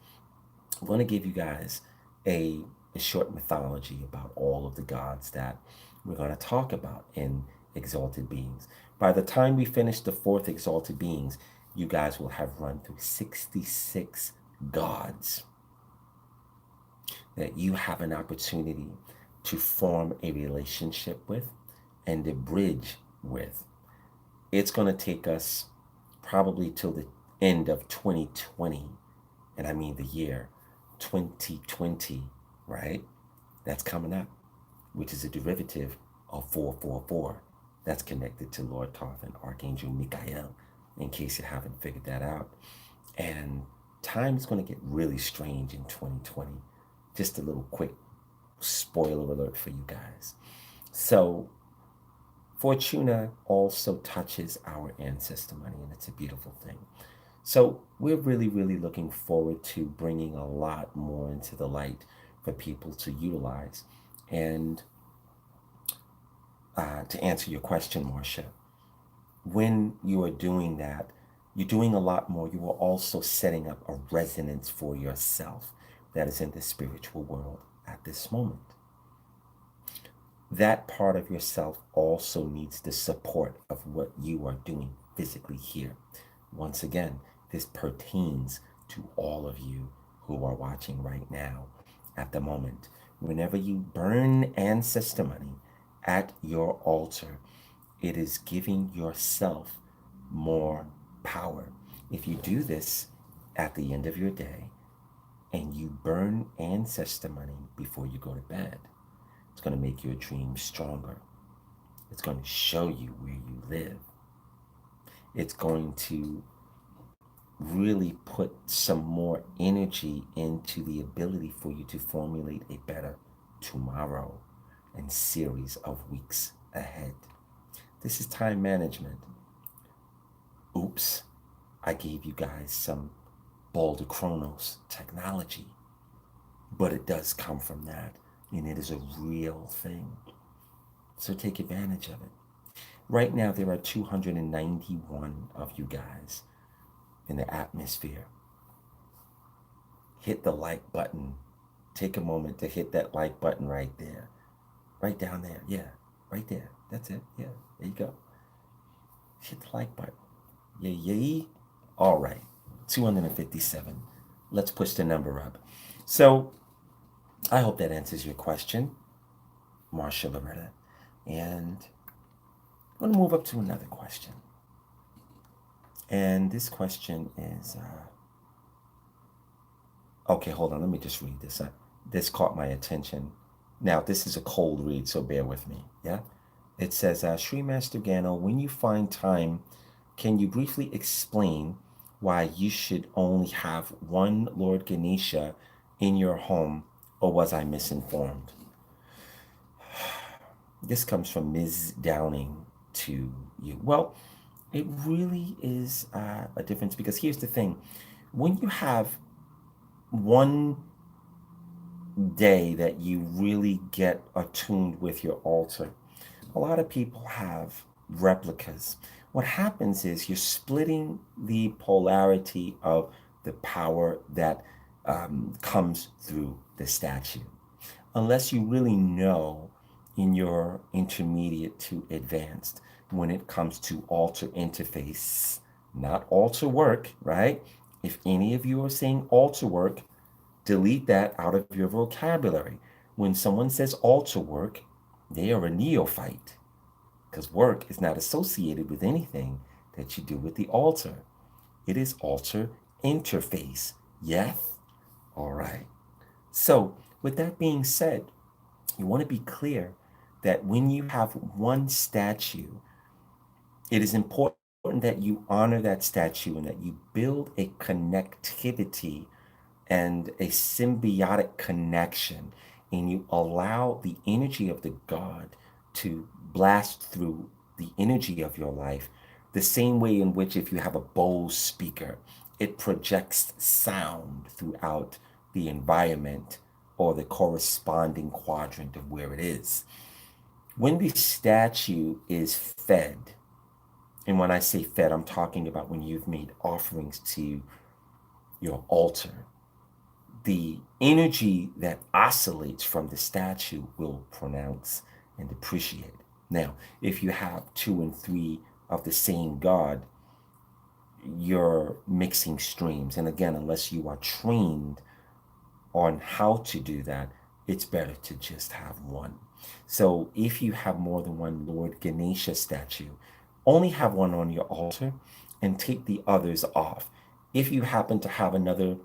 [SPEAKER 1] I'm going to give you guys a short mythology about all of the gods that we're going to talk about in Exalted Beings. By the time we finish the fourth Exalted Beings, you guys will have run through 66 gods that you have an opportunity to form a relationship with and a bridge with. It's going to take us probably till the end of 2020, and I mean the year 2020, right? That's coming up, which is a derivative of 444. That's connected to Lord Thoth and Archangel Michael, in case you haven't figured that out. And time is going to get really strange in 2020. Just a little quick spoiler alert for you guys. So, Fortuna also touches our ancestor money, and it's a beautiful thing. So, we're really, really looking forward to bringing a lot more into the light for people to utilize. And to answer your question, Marcia, when you are doing that, you're doing a lot more. You are also setting up a resonance for yourself that is in the spiritual world at this moment. That part of yourself also needs the support of what you are doing physically here. Once again, this pertains to all of you who are watching right now at the moment. Whenever you burn ancestor money at your altar, it is giving yourself more power. If you do this at the end of your day and you burn ancestor money before you go to bed, it's going to make your dreams stronger. It's going to show you where you live. It's going to really put some more energy into the ability for you to formulate a better tomorrow and series of weeks ahead. This is time management. Oops, I gave you guys some Balder Chronos technology, but it does come from that, and it is a real thing. So take advantage of it. Right now, there are 291 of you guys in the atmosphere. Hit the like button. Take a moment to hit that like button right there. Right down there. Yeah, right there. That's it. Yeah, there you go. Hit the like button. Yay. All right. 257. Let's push the number up. So I hope that answers your question, Marsha Loretta. And I'm going to move up to another question. And this question is, okay, hold on. Let me just read this. This caught my attention. Now, this is a cold read, so bear with me. Yeah? It says, Sri Master Gano, when you find time, can you briefly explain why you should only have one Lord Ganesha in your home, or was I misinformed? This comes from Ms. Downing to you. Well, it really is a difference, because here's the thing. When you have one day that you really get attuned with your altar. A lot of people have replicas. What happens is you're splitting the polarity of the power that comes through the statue. Unless you really know in your intermediate to advanced when it comes to altar interface, not altar work, right? If any of you are saying altar work, delete that out of your vocabulary. When someone says altar work, they are a neophyte because work is not associated with anything that you do with the altar. It is altar interface. Yes? All right. So, with that being said, you want to be clear that when you have one statue, it is important that you honor that statue and that you build a connectivity and a symbiotic connection, and you allow the energy of the God to blast through the energy of your life, the same way in which if you have a Bose speaker, it projects sound throughout the environment or the corresponding quadrant of where it is. When the statue is fed, and when I say fed, I'm talking about when you've made offerings to your altar, the energy that oscillates from the statue will pronounce and appreciate. Now, if you have two and three of the same God, you're mixing streams. And again, unless you are trained on how to do that, it's better to just have one. So if you have more than one Lord Ganesha statue, only have one on your altar and take the others off. If you happen to have another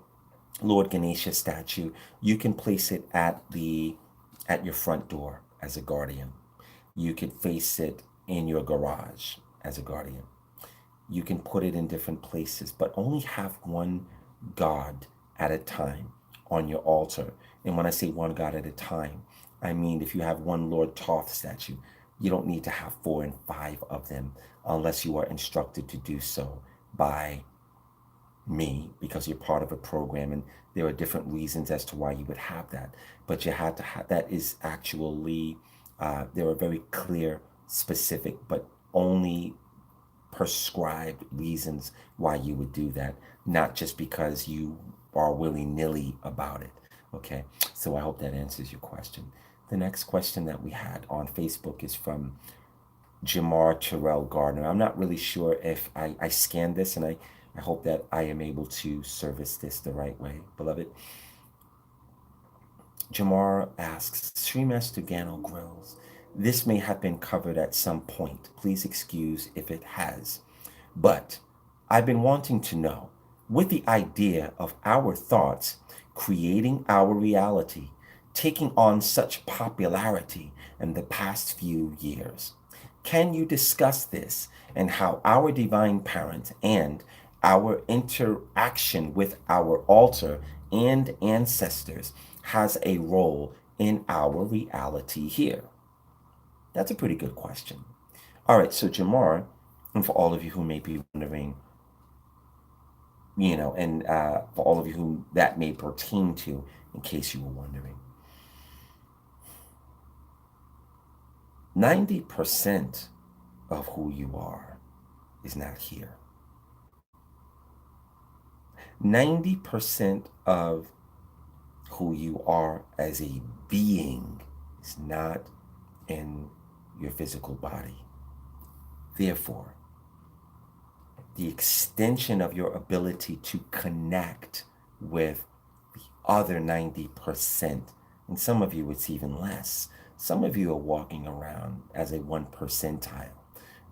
[SPEAKER 1] Lord Ganesha statue, you can place it at your front door as a guardian. You could face it in your garage as a guardian. You can put it in different places, but only have one God at a time on your altar. And when I say one God at a time, I mean if you have one Lord Thoth statue, you don't need to have four and five of them unless you are instructed to do so by me because you're part of a program and there are different reasons as to why you would have that, but you had to have that is actually there are very clear specific but only prescribed reasons why you would do that, not just because you are willy-nilly about it. Okay, so I hope that answers your question. The next question that we had on Facebook is from Jamar Terrell Gardner. I'm not really sure if I scanned this, and I hope that I am able to service this the right way, beloved. Jamar asks, Sri Master Gano Grills, this may have been covered at some point. Please excuse if it has. But I've been wanting to know, with the idea of our thoughts creating our reality, taking on such popularity in the past few years, can you discuss this and how our divine parent and our interaction with our altar and ancestors has a role in our reality here? That's a pretty good question. All right, so Jamar, and for all of you who may be wondering, and for all of you who that may pertain to, in case you were wondering, 90% of who you are is not here. 90% of who you are as a being is not in your physical body. Therefore, the extension of your ability to connect with the other 90%, and some of you it's even less. Some of you are walking around as a 1 percentile.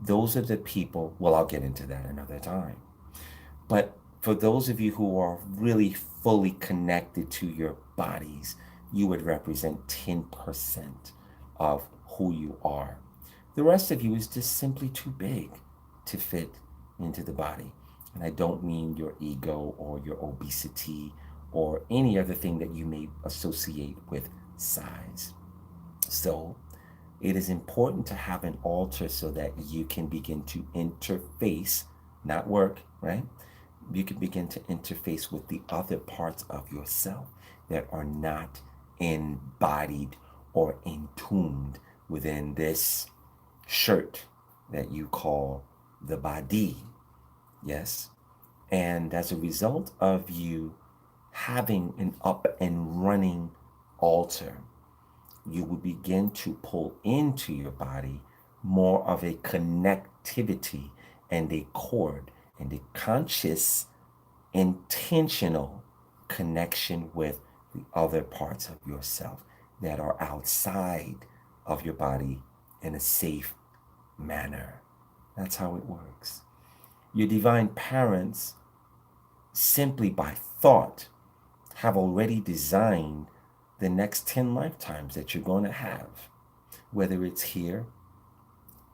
[SPEAKER 1] Those are the people, well, I'll get into that another time. But for those of you who are really fully connected to your bodies, you would represent 10% of who you are. The rest of you is just simply too big to fit into the body. And I don't mean your ego or your obesity or any other thing that you may associate with size. So it is important to have an altar so that you can begin to interface, not work, right? You can begin to interface with the other parts of yourself that are not embodied or entombed within this shirt that you call the body. Yes. And as a result of you having an up and running altar, you will begin to pull into your body more of a connectivity and a cord and a conscious, intentional connection with the other parts of yourself that are outside of your body in a safe manner. That's how it works. Your divine parents, simply by thought, have already designed the next 10 lifetimes that you're going to have, whether it's here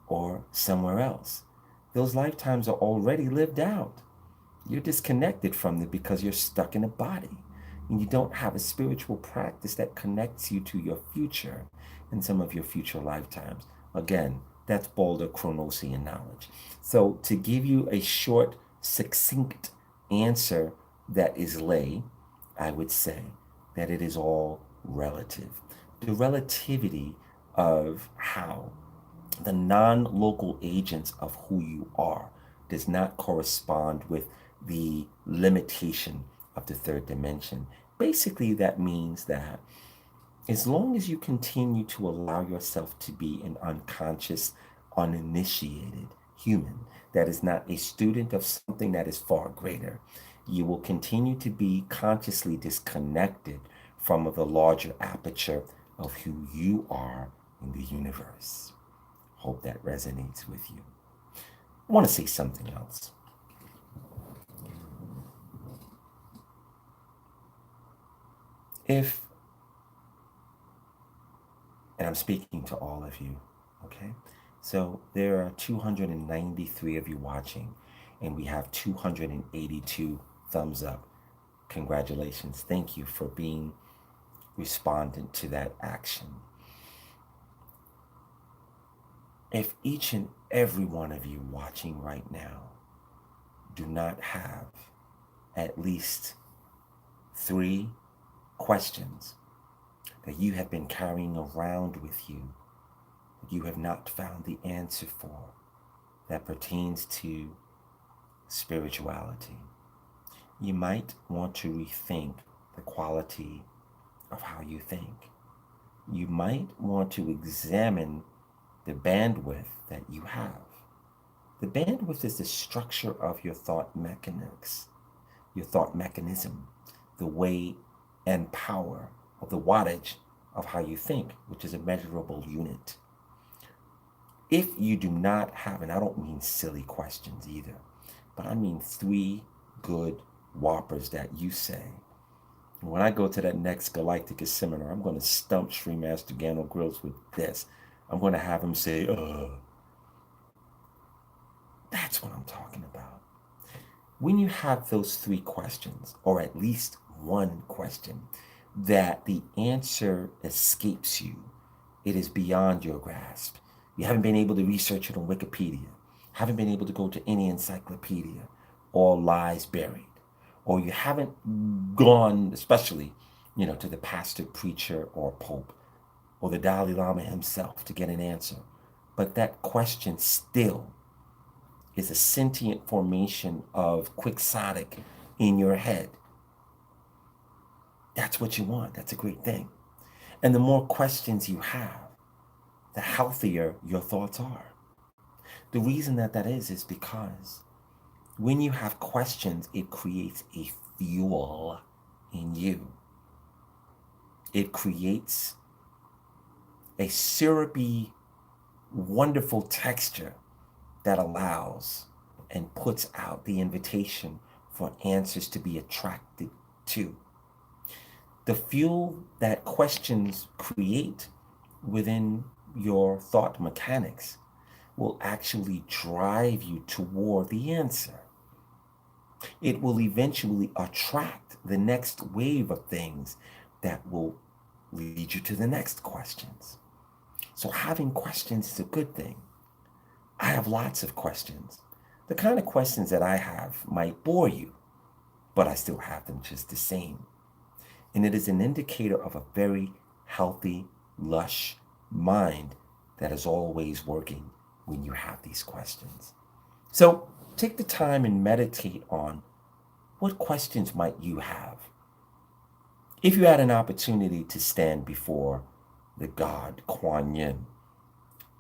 [SPEAKER 1] or somewhere else. Those lifetimes are already lived out. You're disconnected from them because you're stuck in a body and you don't have a spiritual practice that connects you to your future in some of your future lifetimes. Again, that's bolder chronosian knowledge. So to give you a short, succinct answer that is lay, I would say that it is all relative. The relativity of how the non-local agents of who you are does not correspond with the limitation of the third dimension. Basically, that means that as long as you continue to allow yourself to be an unconscious, uninitiated human that is not a student of something that is far greater, you will continue to be consciously disconnected from the larger aperture of who you are in the universe. Hope that resonates with you. I want to say something else. If, and I'm speaking to all of you, okay? So there are 293 of you watching, and we have 282 thumbs up. Congratulations. Thank you for being respondent to that action. If each and every one of you watching right now do not have at least 3 questions that you have been carrying around with you that you have not found the answer for that pertains to spirituality, you might want to rethink the quality of how you think. You might want to examine the bandwidth that you have. The bandwidth is the structure of your thought mechanics, your thought mechanism, the way and power of the wattage of how you think, which is a measurable unit. If you do not have, and I don't mean silly questions either, but I mean 3 good whoppers that you say, when I go to that next Galighticus seminar, I'm going to stump Sri Master Gano Grills with this. I'm going to have him say, That's what I'm talking about. When you have those 3 questions, or at least one question, that the answer escapes you, it is beyond your grasp. You haven't been able to research it on Wikipedia, haven't been able to go to any encyclopedia, all lies buried, or you haven't gone, especially, to the pastor, preacher, or pope, or the Dalai Lama himself to get an answer. But that question still is a sentient formation of quixotic in your head. That's what you want. That's a great thing. And the more questions you have, the healthier your thoughts are. The reason that is because when you have questions, it creates a fuel in you. It creates a syrupy, wonderful texture that allows and puts out the invitation for answers to be attracted to. The fuel that questions create within your thought mechanics will actually drive you toward the answer. It will eventually attract the next wave of things that will lead you to the next questions. So having questions is a good thing. I have lots of questions. The kind of questions that I have might bore you, but I still have them just the same. And it is an indicator of a very healthy, lush mind that is always working when you have these questions. So take the time and meditate on what questions might you have. If you had an opportunity to stand before the god Kuan Yin,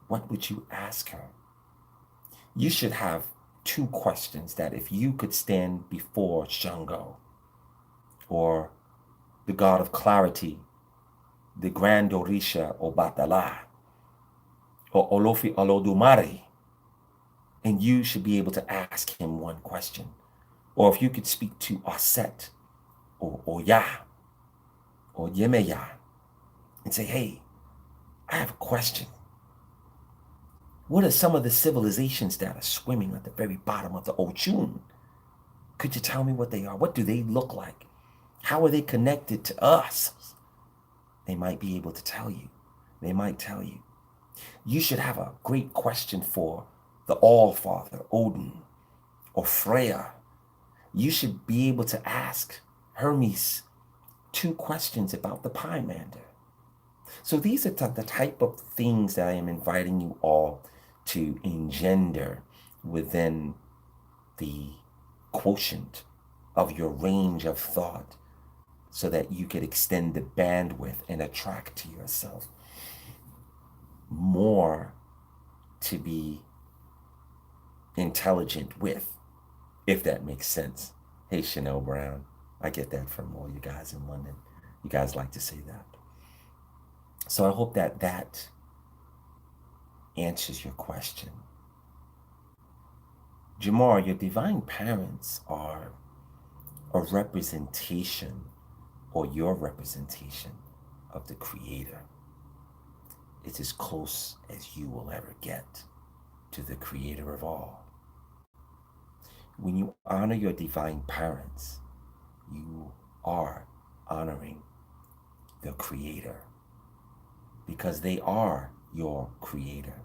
[SPEAKER 1] what would you ask her? You should have two questions that if you could stand before Shango or the god of clarity, the Grand Orisha Obatala, or Olofi Olodumare, and you should be able to ask him one question. Or if you could speak to Aset or Oya or Yemeya and say, hey, I have a question. What are some of the civilizations that are swimming at the very bottom of the ocean? Could you tell me what they are? What do they look like? How are they connected to us? They might be able to tell you. They might tell you. You should have a great question for the All-Father, Odin, or Freya. You should be able to ask Hermes two questions about the Pymander. So these are the type of things that I am inviting you all to engender within the quotient of your range of thought so that you could extend the bandwidth and attract to yourself more to be intelligent with, if that makes sense. Hey, Chanel Brown, I get that from all you guys in London. You guys like to say that. So I hope that that answers your question. Jamar, your divine parents are a representation or your representation of the Creator. It's as close as you will ever get to the Creator of all. When you honor your divine parents, you are honoring the Creator because they are your Creator.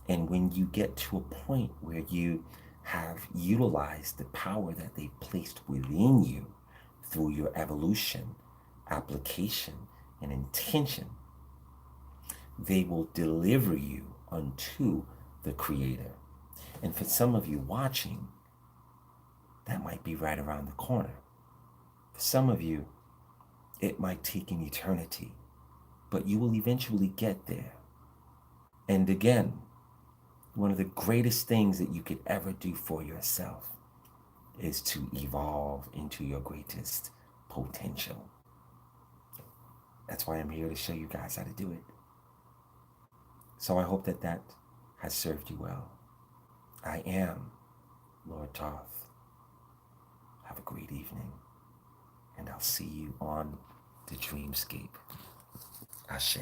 [SPEAKER 1] And when you get to a point where you have utilized the power that they placed within you through your evolution, application, and intention, they will deliver you unto the Creator. And for some of you watching, that might be right around the corner. For some of you, it might take an eternity, but you will eventually get there. And again, one of the greatest things that you could ever do for yourself is to evolve into your greatest potential. That's why I'm here to show you guys how to do it. So I hope that that has served you well. I am Lord Toth. Have a great evening, and I'll see you on the Dreamscape. Ashe.